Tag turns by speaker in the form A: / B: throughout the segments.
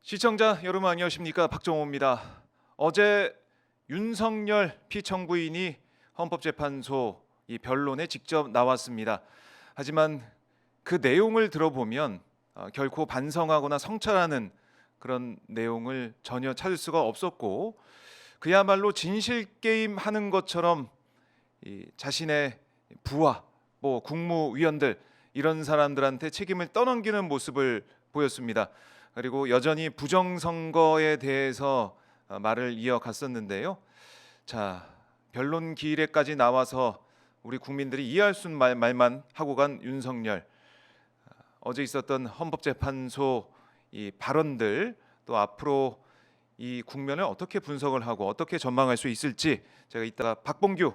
A: 시청자 여러분 안녕하십니까, 박정호입니다. 어제 윤석열 피청구인이 헌법재판소 이 변론에 직접 나왔습니다. 하지만 그 내용을 들어보면 결코 반성하거나 성찰하는 그런 내용을 전혀 찾을 수가 없었고, 그야말로 진실 게임 하는 것처럼 이 자신의 부하, 국무위원들 이런 사람들한테 책임을 떠넘기는 모습을 보였습니다. 그리고 여전히 부정선거에 대해서 말을 이어갔었는데요. 자, 변론 기일에까지 나와서 우리 국민들이 이해할 수 있는 말만 하고 간 윤석열. 어제 있었던 헌법재판소 이 발언들, 또 앞으로 이 국면을 어떻게 분석을 하고 어떻게 전망할 수 있을지 제가 이따가 박봉규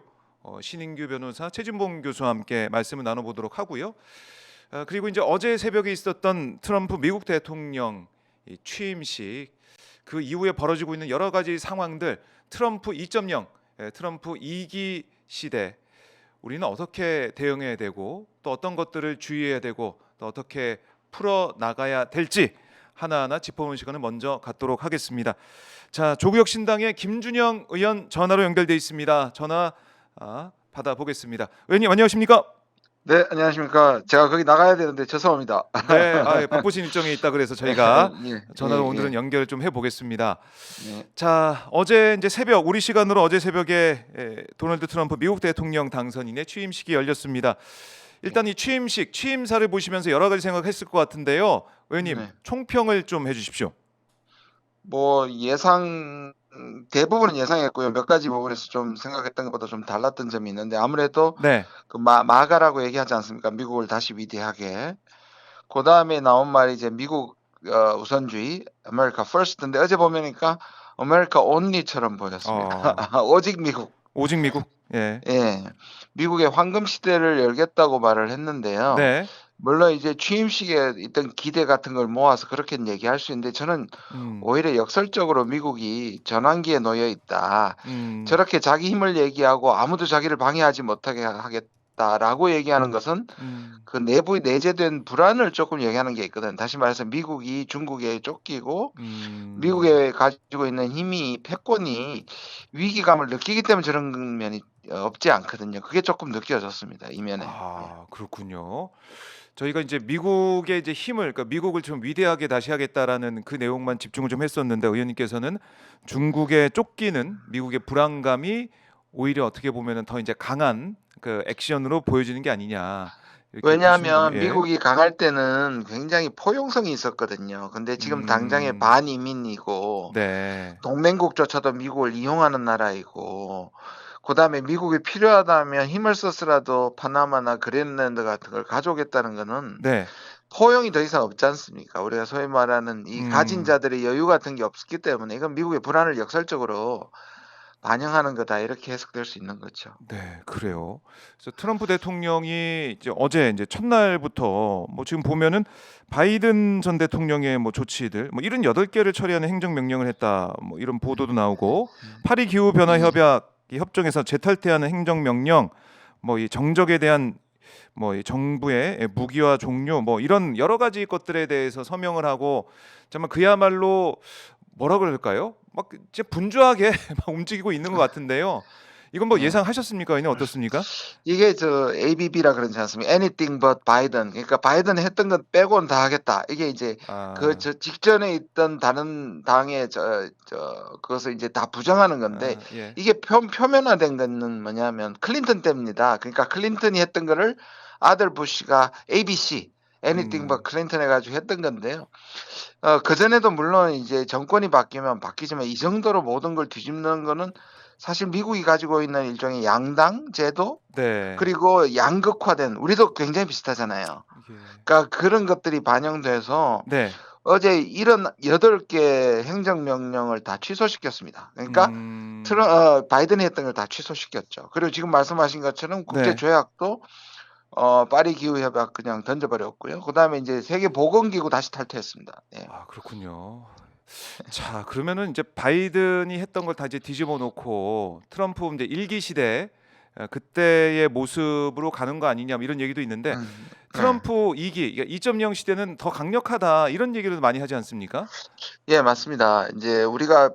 A: 신인규 변호사, 최진봉 교수와 함께 말씀을 나눠보도록 하고요. 그리고 이제 어제 새벽에 있었던 트럼프 미국 대통령 이 취임식, 그 이후에 벌어지고 있는 여러 가지 상황들, 트럼프 2.0, 트럼프 2기 시대, 우리는 어떻게 대응해야 되고 또 어떤 것들을 주의해야 되고 또 어떻게 풀어 나가야 될지 하나하나 짚어보는 시간을 먼저 갖도록 하겠습니다. 자, 조국혁 신당의 김준영 의원 전화로 연결돼 있습니다. 전화 받아보겠습니다. 의원님 안녕하십니까?
B: 네, 안녕하십니까. 제가 거기 나가야 되는데 죄송합니다.
A: 네, 바쁘신 일정이 있다 그래서 저희가
B: 예,
A: 전화로
B: 예,
A: 오늘은
B: 예,
A: 연결을 좀 해보겠습니다.
B: 예.
A: 자, 어제 이제 새벽 우리 시간으로 어제 새벽에 도널드 트럼프 미국 대통령 당선인의 취임식이 열렸습니다. 일단 이 취임식, 취임사를 보시면서 여러 가지 생각했을 것 같은데요. 의원님
B: 네.
A: 총평을 좀 해주십시오.
B: 뭐 대부분은 예상했고요. 몇 가지 부분에서 좀 생각했던 것보다 좀 달랐던 점이 있는데 아무래도
A: 네,
B: 그 마가라고 얘기하지 않습니까? 미국을 다시 위대하게. 그 다음에 나온 말이 이제 미국 우선주의, America First인데 어제 보니까 America Only처럼 보였습니다. 오직 미국.
A: 오직 미국. 예,
B: 예, 미국의 황금 시대를 열겠다고 말을 했는데요.
A: 네,
B: 물론 이제 취임식에 있던 기대 같은 걸 모아서 그렇게 얘기할 수 있는데 저는 오히려 역설적으로 미국이 전환기에 놓여 있다.
A: 음,
B: 저렇게 자기 힘을 얘기하고 아무도 자기를 방해하지 못하게 하겠다라고 얘기하는 것은
A: 음,
B: 그 내부에 내재된 불안을 조금 얘기하는 게 있거든. 다시 말해서 미국이 중국에 쫓기고
A: 음.
B: 미국에 가지고 있는 힘이 패권이 위기감을 느끼기 때문에 저런 면이 없지 않거든요. 그게 조금 느껴졌습니다. 이면에. 예.
A: 그렇군요. 저희가 이제 미국의 이제 힘을, 그러니까 미국을 좀 위대하게 다시 하겠다라는 그 내용만 집중을 좀 했었는데, 의원님께서는 중국에 쫓기는 미국의 불안감이 오히려 어떻게 보면은 더 이제 강한 그 액션으로 보여지는 게 아니냐 이렇게 보시는군요.
B: 왜냐하면
A: 예.
B: 미국이 강할 때는 굉장히 포용성이 있었거든요. 근데 지금 당장에
A: 음,
B: 반이민이고
A: 네.
B: 동맹국조차도 미국을 이용하는 나라이고 그다음에 미국이 필요하다면 힘을 써서라도 파나마나 그린랜드 같은 걸 가져오겠다는 거는
A: 네.
B: 포용이 더 이상 없지 않습니까? 우리가 소위 말하는 이 가진
A: 음.
B: 자들의 여유 같은 게 없기 때문에 이건 미국의 불안을 역설적으로 반영하는 거다 이렇게 해석될 수 있는 거죠.
A: 네, 그래요. 그래서 트럼프 대통령이 이제 어제 이제 첫날부터 뭐 지금 보면은 바이든 전 대통령의 뭐 조치들 뭐 78개를 처리하는 행정명령을 했다, 뭐 이런 보도도 나오고, 파리 기후 변화 협약 이 협정에서 재탈퇴하는 행정명령, 뭐 이 정적에 대한 뭐 이 정부의 무기화 종료, 뭐 이런 여러 가지 것들에 대해서 서명을 하고, 정말 그야말로 뭐라 그럴까요? 막 진짜 분주하게 막 움직이고 있는 것 같은데요. 이건 뭐
B: 예.
A: 예상하셨습니까? 이는 어떻습니까?
B: 이게 저 ABB라 그러지 않습니까? Anything but Biden. 그러니까 바이든 했던 것 빼고는 다 하겠다. 이게 이제 그
A: 아,
B: 저 직전에 있던 다른 당의 그것을 이제 다 부정하는 건데
A: 예.
B: 이게 표면화된 거는 뭐냐면 클린턴 때입니다. 그러니까 클린턴이 했던 거를 아들 부시가 ABC Anything but
A: 음,
B: 클린턴 해가지고 했던 건데요. 그전에도 물론 이제 정권이 바뀌면 바뀌지만 이 정도로 모든 걸 뒤집는 거는 사실 미국이 가지고 있는 일종의 양당 제도
A: 네.
B: 그리고 양극화된 우리도 굉장히 비슷하잖아요.
A: 이게
B: 그러니까 그런 것들이 반영돼서
A: 네.
B: 어제 이런 8개 행정명령을 다 취소시켰습니다. 그러니까
A: 음,
B: 바이든이 했던 걸 다 취소시켰죠. 그리고 지금 말씀하신 것처럼 국제
A: 네.
B: 조약도 파리 기후 협약 그냥 던져버렸고요. 그다음에 이제 세계 보건기구 다시 탈퇴했습니다. 예.
A: 그렇군요. 자, 그러면은 이제 바이든이 했던 걸 다 이제 뒤집어 놓고 트럼프 이제 1기 시대 그때의 모습으로 가는 거 아니냐 뭐 이런 얘기도 있는데
B: 네.
A: 트럼프 2기 2.0 시대는 더 강력하다 이런 얘기를 많이 하지 않습니까?
B: 예, 맞습니다. 이제 우리가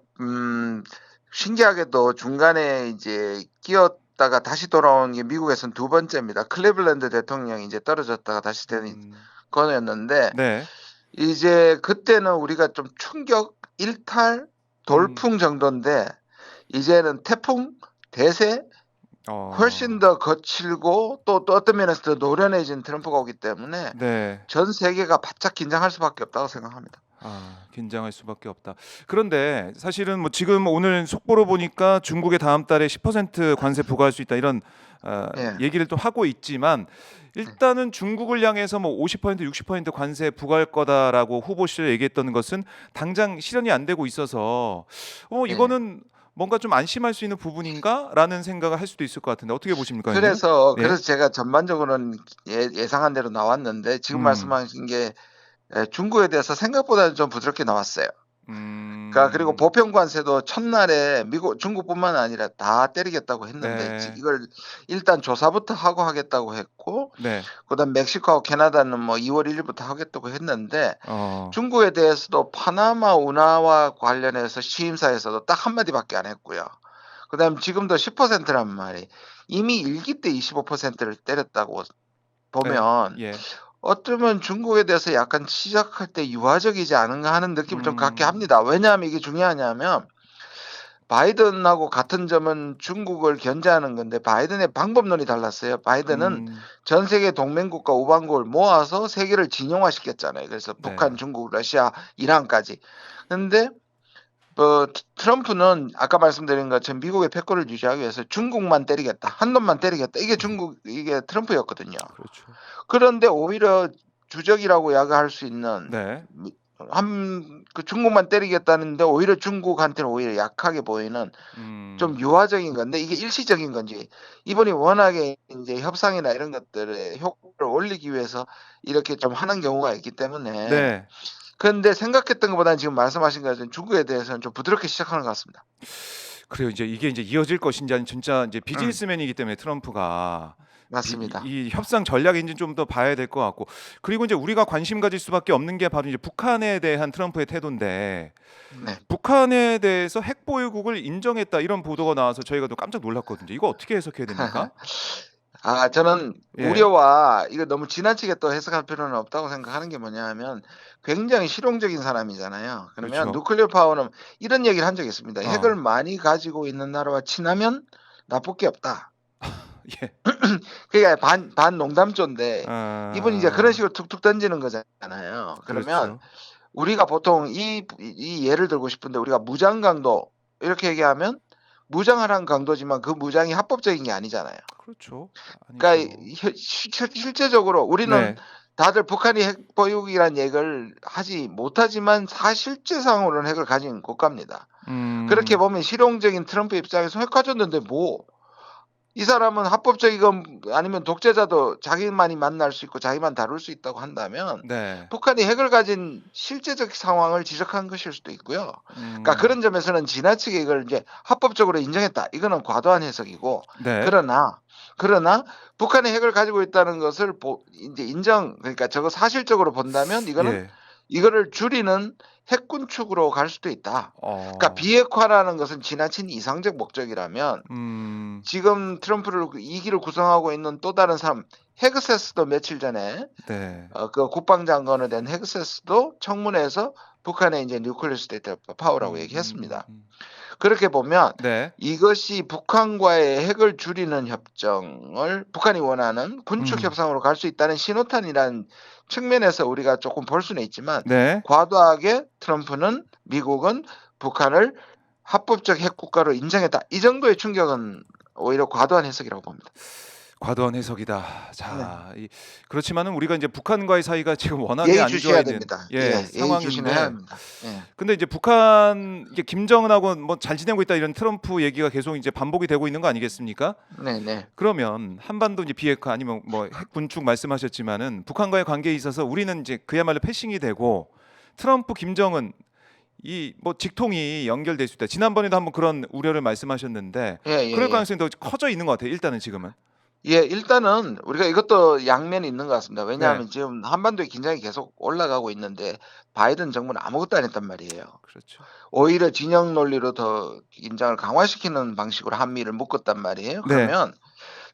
B: 신기하게도 중간에 이제 끼었다가 다시 돌아온 게 미국에서는 두 번째입니다. 클리블랜드 대통령이 이제 떨어졌다가 다시 되는
A: 음,
B: 거였는데
A: 네.
B: 이제 그때는 우리가 좀 충격, 일탈,
A: 음,
B: 돌풍 정도인데 이제는 태풍, 대세 훨씬
A: 어,
B: 더 거칠고 또 어떤 면에서 더 노련해진 트럼프가 오기 때문에
A: 네.
B: 전 세계가 바짝 긴장할 수밖에 없다고 생각합니다.
A: 긴장할 수밖에 없다. 그런데 사실은 뭐 지금 오늘 속보로 보니까 중국에 다음 달에 10% 관세 부과할 수 있다 이런
B: 예.
A: 얘기를 또 하고 있지만 일단은 중국을 향해서 뭐 50% 60% 관세 부과할 거다라고 후보 시절 얘기했던 것은 당장 실현이 안 되고 있어서
B: 예.
A: 이거는 뭔가 좀 안심할 수 있는 부분인가라는 생각을 할 수도 있을 것 같은데 어떻게 보십니까, 형님?
B: 그래서
A: 예.
B: 제가 전반적으로는 예상한 대로 나왔는데 지금
A: 음.
B: 말씀하신 게 중국에 대해서 생각보다는 좀 부드럽게 나왔어요. 그러니까 그리고
A: 음.
B: 보편 관세도 첫날에 미국 중국뿐만 아니라 다 때리겠다고 했는데
A: 네.
B: 이걸 일단 조사부터 하고 하겠다고 했고
A: 네.
B: 그다음 멕시코하고 캐나다는 뭐 2월 1일부터 하겠다고 했는데
A: 어.
B: 중국에 대해서도 파나마 운하와 관련해서 취임사에서도 딱 한마디밖에 안 했고요. 그다음 지금도 10%란 말이 이미 1기 때 25%를 때렸다고
A: 네.
B: 보면
A: 예.
B: 어쩌면 중국에 대해서 약간 시작할 때 유화적이지 않은가 하는 느낌을 좀 갖게
A: 음.
B: 합니다. 왜냐하면 이게 중요하냐면 바이든하고 같은 점은 중국을 견제하는 건데 바이든의 방법론이 달랐어요. 바이든은
A: 음.
B: 전 세계 동맹국가 우방국을 모아서 세계를 진영화시켰잖아요. 그래서 북한,
A: 네.
B: 중국, 러시아, 이란까지. 근데 트럼프는 아까 말씀드린 것처럼 미국의 패권을 유지하기 위해서 중국만 때리겠다. 한 놈만 때리겠다. 이게 트럼프였거든요.
A: 그렇죠.
B: 그런데 오히려 주적이라고 야기할 수 있는
A: 네.
B: 그 중국만 때리겠다는데 오히려 중국한테는 오히려 약하게 보이는
A: 음.
B: 좀 유화적인 건데 이게 일시적인 건지 이분이 워낙에 이제 협상이나 이런 것들에 효과를 올리기 위해서 이렇게 좀 하는 경우가 있기 때문에
A: 네.
B: 그런데 생각했던 것보다는 지금 말씀하신 것처럼 중국에 대해서는 좀 부드럽게 시작하는 것 같습니다.
A: 그래요. 이제 이게 이제 이어질 것인지 아니면 진짜 이제
B: 음,
A: 비즈니스맨이기 때문에 트럼프가
B: 맞습니다.
A: 이 협상 전략인지 좀 더 봐야 될 것 같고 그리고 이제 우리가 관심 가질 수밖에 없는 게 바로 이제 북한에 대한 트럼프의 태도인데
B: 네.
A: 북한에 대해서 핵 보유국을 인정했다 이런 보도가 나와서 저희가 또 깜짝 놀랐거든요. 이거 어떻게 해석해야 됩니까?
B: 저는
A: 예.
B: 우려와 이거 너무 지나치게 또 해석할 필요는 없다고 생각하는 게 뭐냐 하면 굉장히 실용적인 사람이잖아요. 그러면
A: 그렇죠.
B: 누클리어 파워는 이런 얘기를 한 적이 있습니다. 핵을
A: 어.
B: 많이 가지고 있는 나라와 친하면 나쁠 게 없다.
A: 예.
B: 그게 반 농담조인데 이분이 이제 그런
A: 아.
B: 식으로 툭툭 던지는 거잖아요. 그러면
A: 그렇죠.
B: 우리가 보통 이 예를 들고 싶은데 우리가 무장 강도 이렇게 얘기하면 무장을 한 강도지만 그 무장이 합법적인 게 아니잖아요.
A: 그렇죠.
B: 그러니까
A: 아니죠.
B: 실제적으로 우리는
A: 네.
B: 다들 북한이 핵 보유국이라는 얘기를 하지 못하지만 사실제상으로는 핵을 가진 국가입니다. 그렇게
A: 음.
B: 보면 실용적인 트럼프 입장에서 핵 가졌는데 뭐 이 사람은 합법적이건 아니면 독재자도 자기만이 만날 수 있고 자기만 다룰 수 있다고 한다면
A: 네.
B: 북한이 핵을 가진 실제적 상황을 지적한 것일 수도 있고요. 그러니까
A: 음.
B: 그런 점에서는 지나치게 이걸 이제 합법적으로 인정했다. 이거는 과도한 해석이고
A: 네.
B: 그러나 북한이 핵을 가지고 있다는 것을 이제 그러니까 저거 사실적으로 본다면 이거는
A: 예.
B: 이거를 줄이는 핵 군축으로 갈 수도 있다. 그러니까
A: 어.
B: 비핵화라는 것은 지나친 이상적 목적이라면
A: 음.
B: 지금 트럼프를 2기를 구성하고 있는 또 다른 사람 헤그세스도 며칠 전에
A: 네.
B: 그 국방장관을 된 헤그세스도 청문회에서 북한의 이제 뉴클리어 스테이트 파워라고 얘기했습니다. 그렇게 보면
A: 네.
B: 이것이 북한과의 핵을 줄이는 협정을 북한이 원하는 군축
A: 음.
B: 협상으로 갈 수 있다는 신호탄이라는 측면에서 우리가 조금 볼 수는 있지만
A: 네.
B: 과도하게 미국은 북한을 합법적 핵 국가로 인정했다. 이 정도의 충격은 오히려 과도한 해석이라고 봅니다.
A: 과도한 해석이다.
B: 네.
A: 자, 그렇지만은 우리가 이제 북한과의 사이가 지금 워낙에 안 좋아
B: 예의주시해야
A: 있는
B: 됩니다. 예의주시는 해야
A: 상황인데
B: 합니다. 예.
A: 근데 이제 북한 이게 김정은하고 뭐 잘 지내고 있다 이런 트럼프 얘기가 계속 이제 반복이 되고 있는 거 아니겠습니까?
B: 네네.
A: 그러면 한반도 이제 비핵화 아니면 뭐 핵 군축 말씀하셨지만은 북한과의 관계에 있어서 우리는 이제 그야말로 패싱이 되고 트럼프 김정은 이 뭐 직통이 연결될 수 있다. 지난번에도 한번 그런 우려를 말씀하셨는데
B: 예,
A: 그럴
B: 예, 예.
A: 가능성이 더 커져 있는 것 같아요. 일단은 지금은.
B: 예, 일단은 우리가 이것도 양면이 있는 것 같습니다.
A: 네,
B: 왜냐하면 지금 한반도의 긴장이 계속 올라가고 있는데 바이든 정부는 아무것도 안 했단 말이에요.
A: 그렇죠.
B: 오히려 진영 논리로 더 긴장을 강화시키는 방식으로 한미를 묶었단 말이에요.
A: 네,
B: 그러면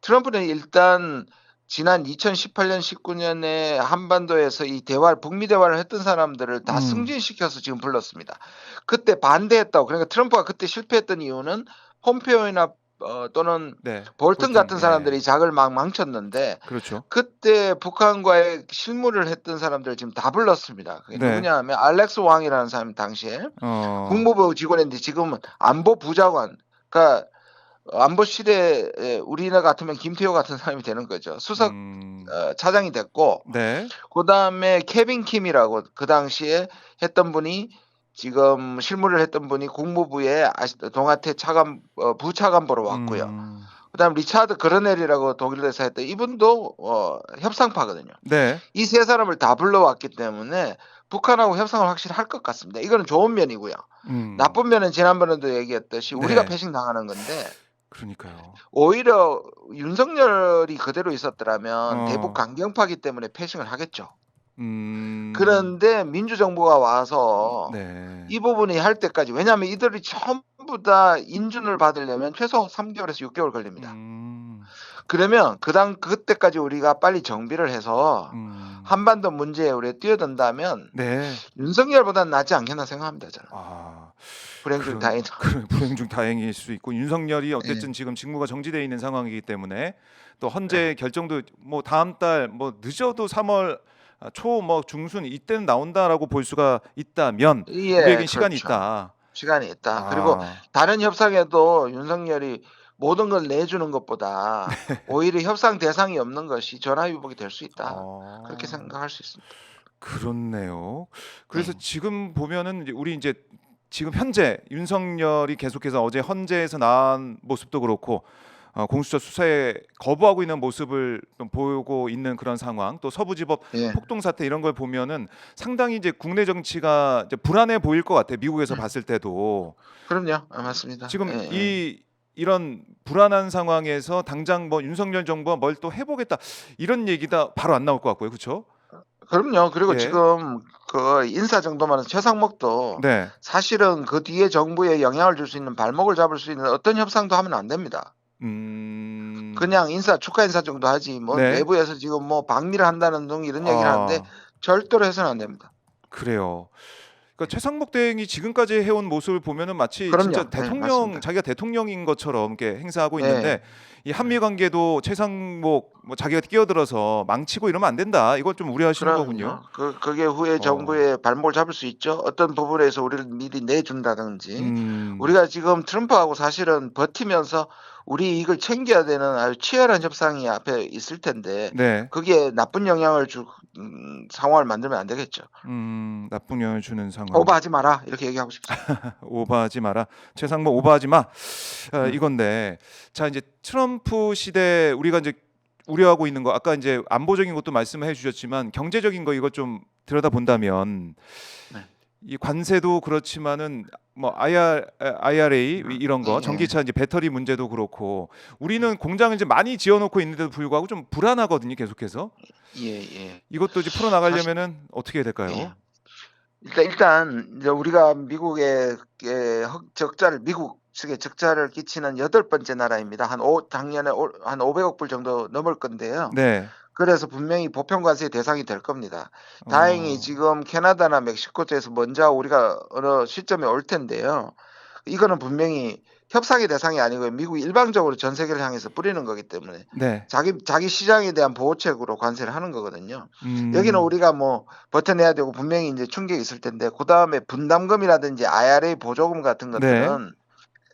B: 트럼프는 일단 지난 2018년, 19년에 한반도에서 이 대화, 북미 대화를 했던 사람들을 다
A: 음,
B: 승진시켜서 지금 불렀습니다. 그때 반대했다고. 그러니까 트럼프가 그때 실패했던 이유는 폼페오나 또는
A: 네,
B: 볼튼
A: 볼튼,
B: 같은
A: 예,
B: 사람들이 작을 막 망쳤는데
A: 그렇죠.
B: 그때 북한과의 실무를 했던 사람들 지금 다 불렀습니다. 그게
A: 네,
B: 누구냐 하면 알렉스 왕이라는 사람이 당시에
A: 어,
B: 국무부 직원인데 지금은 안보부장관, 그러니까 안보실에 우리나라 같으면 김태호 같은 사람이 되는 거죠. 수석 차장이 됐고,
A: 네,
B: 그 다음에 케빈 킴이라고 그 당시에 했던 분이 지금 실무를 했던 분이 국무부의 동아태 차관 부차관보로 왔고요.
A: 음,
B: 그다음 리차드 그러넬이라고 독일에서 했던 이분도 협상파거든요.
A: 네,
B: 이 세 사람을 다 불러왔기 때문에 북한하고 협상을 확실히 할 것 같습니다. 이거는 좋은 면이고요.
A: 음,
B: 나쁜 면은 지난번에도 얘기했듯이 우리가
A: 네,
B: 패싱 당하는 건데
A: 그러니까요.
B: 오히려 윤석열이 그대로 있었더라면 대북
A: 어,
B: 강경파기 때문에 패싱을 하겠죠.
A: 음,
B: 그런데 민주정부가 와서
A: 네,
B: 이 부분이 할 때까지, 왜냐하면 이들이 전부 다 인준을 받으려면 최소 3개월에서 6개월 걸립니다.
A: 음,
B: 그러면 그때까지 우리가 빨리 정비를 해서
A: 음,
B: 한반도 문제에 우리가 뛰어든다면
A: 네,
B: 윤석열보다는 낫지 않겠나 생각합니다, 저는.
A: 아,
B: 불행 중
A: 그런
B: 다행이다.
A: 그런 불행 중 다행일 수 있고 윤석열이
B: 예,
A: 어쨌든 지금 직무가 정지돼 있는 상황이기 때문에 또
B: 예.
A: 헌재 결정도 뭐 다음 달 뭐 늦어도 3월 초 뭐 중순 이때는 나온다라고 볼 수가 있다면
B: 예,
A: 우리에겐 시간이
B: 그렇죠.
A: 있다.
B: 시간이 있다. 그리고
A: 아,
B: 다른 협상에도 윤석열이 모든 걸 내주는 것보다 오히려 협상 대상이 없는 것이 전화위복이 될 수 있다. 그렇게
A: 어,
B: 생각할 수 있습니다.
A: 그렇네요. 그래서
B: 네.
A: 지금 보면은 이제 우리 이제 지금 현재 윤석열이 계속해서 어제 헌재에서 나온 모습도 그렇고 공수처 수사에 거부하고 있는 모습을 좀 보이고 있는 그런 상황, 또 서부지법
B: 예.
A: 폭동 사태 이런 걸 보면은 상당히 이제 국내 정치가 이제 불안해 보일 것 같아요. 미국에서 봤을 때도
B: 그럼요. 맞습니다. 예,
A: 지금
B: 예.
A: 이런 불안한 상황에서 당장 뭐 윤석열 정부가 뭘 또 해보겠다 이런 얘기다 바로 안 나올 것 같고요, 그렇죠?
B: 그럼요. 그리고
A: 예,
B: 지금 그 인사 정도만 해도 최상목도
A: 네,
B: 사실은 그 뒤에 정부에 영향을 줄 수 있는 발목을 잡을 수 있는 어떤 협상도 하면 안 됩니다.
A: 음,
B: 그냥 축하 인사 정도 하지 뭐
A: 네,
B: 내부에서 지금 뭐 방미를 한다는 등 이런 얘기를 하는데
A: 아,
B: 절대로 해서는 안 됩니다.
A: 그래요. 그러니까 최상목 대행이 지금까지 해온 모습을 보면은 마치 진짜
B: 그럼요. 예,
A: 대통령
B: 맞습니다.
A: 자기가 대통령인 것처럼 이렇게 행사하고
B: 네.
A: 있는데 이 한미 관계도 최상목 뭐 자기가 끼어들어서 망치고 이러면 안 된다. 이걸 좀 우려하시는 거군요.
B: 그럼요. 그게 후에
A: 어,
B: 정부의 발목을 잡을 수 있죠. 어떤 부분에서 우리를 미리 내준다든지.
A: 음,
B: 우리가 지금 트럼프하고 사실은 버티면서 우리 이걸 챙겨야 되는 아주 치열한 협상이 앞에 있을 텐데
A: 네,
B: 그게 나쁜 영향을 줄 상황을 만들면 안 되겠죠.
A: 나쁜 영향을 주는 상황.
B: 오버하지 마라 이렇게 얘기하고 싶습니다.
A: 오버하지 마라. 최상목 오버하지 마.
B: 음.
A: 이건데 자 이제 트럼프 시대 우리가 이제 우려하고 있는 거 아까 이제 안보적인 것도 말씀해 주셨지만 경제적인 거 이거 좀 들여다 본다면
B: 네.
A: 이 관세도 그렇지만은 뭐 IRA 이런 거
B: 예.
A: 전기차 이제 배터리 문제도 그렇고 우리는 공장을 이제 많이 지어놓고 있는데도 불구하고 좀 불안하거든요 계속해서
B: 예, 예.
A: 이것도 이제 풀어
B: 사실
A: 나가려면은 어떻게 해야
B: 예.
A: 될까요?
B: 일단 이제 우리가 미국의 적자를 미국 측에 적자를 끼치는 여덟 번째 나라입니다. 작년에 한 500억 불 정도 넘을 건데요.
A: 네,
B: 그래서 분명히 보편 관세의 대상이 될 겁니다. 다행히
A: 어,
B: 지금 캐나다나 멕시코 쪽에서 먼저 우리가 어느 시점에 올 텐데요. 이거는 분명히 협상의 대상이 아니고 미국이 일방적으로 전 세계를 향해서 뿌리는 거기 때문에
A: 네,
B: 자기 시장에 대한 보호책으로 관세를 하는 거거든요. 여기는
A: 음,
B: 우리가 뭐 버텨내야 되고 분명히 이제 충격이 있을 텐데 그다음에 분담금이라든지 IRA 보조금 같은
A: 네,
B: 것들은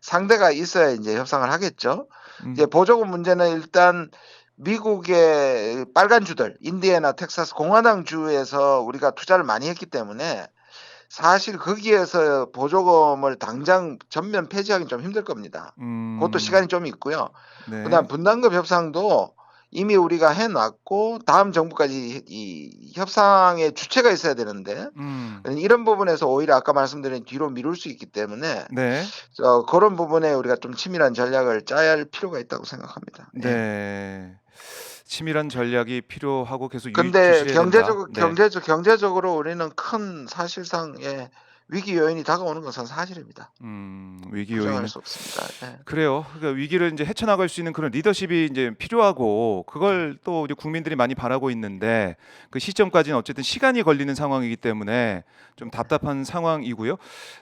B: 상대가 있어야 이제 협상을 하겠죠. 이제
A: 음,
B: 보조금 문제는 일단 미국의 빨간 주들, 인디애나, 텍사스 공화당 주에서 우리가 투자를 많이 했기 때문에 사실 거기에서 보조금을 당장 전면 폐지하기는 좀 힘들 겁니다. 그것도
A: 음,
B: 시간이 좀 있고요. 그다음
A: 네,
B: 분담금 협상도 이미 우리가 해 놨고 다음 정부까지 이 협상의 주체가 있어야 되는데 이런 부분에서 오히려 아까 말씀드린 뒤로 미룰 수 있기 때문에
A: 네.
B: 그런 부분에 우리가 좀 치밀한 전략을 짜야 할 필요가 있다고 생각합니다. 예.
A: 네. 치밀한 전략이 필요하고 계속
B: 근데
A: 주시해야 된다. 네.
B: 경제적으로 우리는 큰 사실상 위기 요인이 다가오는 것은 사실입니다.
A: 위기
B: 부정할
A: 요인은
B: 수 없습니다. 예.
A: 그래요. 그러니까 위기를 이제 헤쳐나갈 수 있는 그런 리더십이 이제 필요하고 그걸 또 이제 국민들이 많이 바라고 있는데 그 시점까지는 어쨌든 시간이 걸리는 상황이기 때문에 좀 답답한 상황이고요.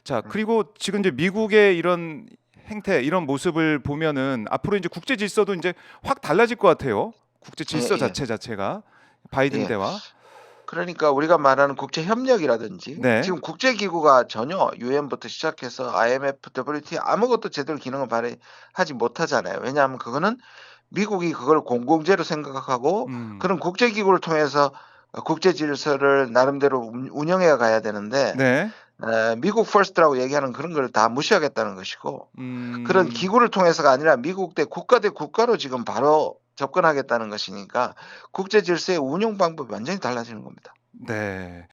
A: 자, 그리고 지금 이제 미국의 이런 행태, 이런 모습을 보면은 앞으로 이제 국제 질서도 이제 확 달라질 것 같아요. 국제 질서
B: 예, 예.
A: 자체가 바이든
B: 예.
A: 때와.
B: 그러니까 우리가 말하는 국제 협력이라든지
A: 네.
B: 지금 국제 기구가 전혀 유엔부터 시작해서 IMF, WTO 아무것도 제대로 기능을 발휘하지 못하잖아요. 왜냐하면 그거는 미국이 그걸 공공재로 생각하고
A: 음.
B: 그런 국제 기구를 통해서 국제 질서를 나름대로 운영해 가야 되는데
A: 네.
B: 미국 퍼스트라고 얘기하는 그런 걸 다 무시하겠다는 것이고 그런
A: 음.
B: 기구를 통해서가 아니라 미국 대 국가로 지금 바로 접근하겠다는 것이니까 국제 질서의 운영 방법이 완전히 달라지는 겁니다.
A: 네.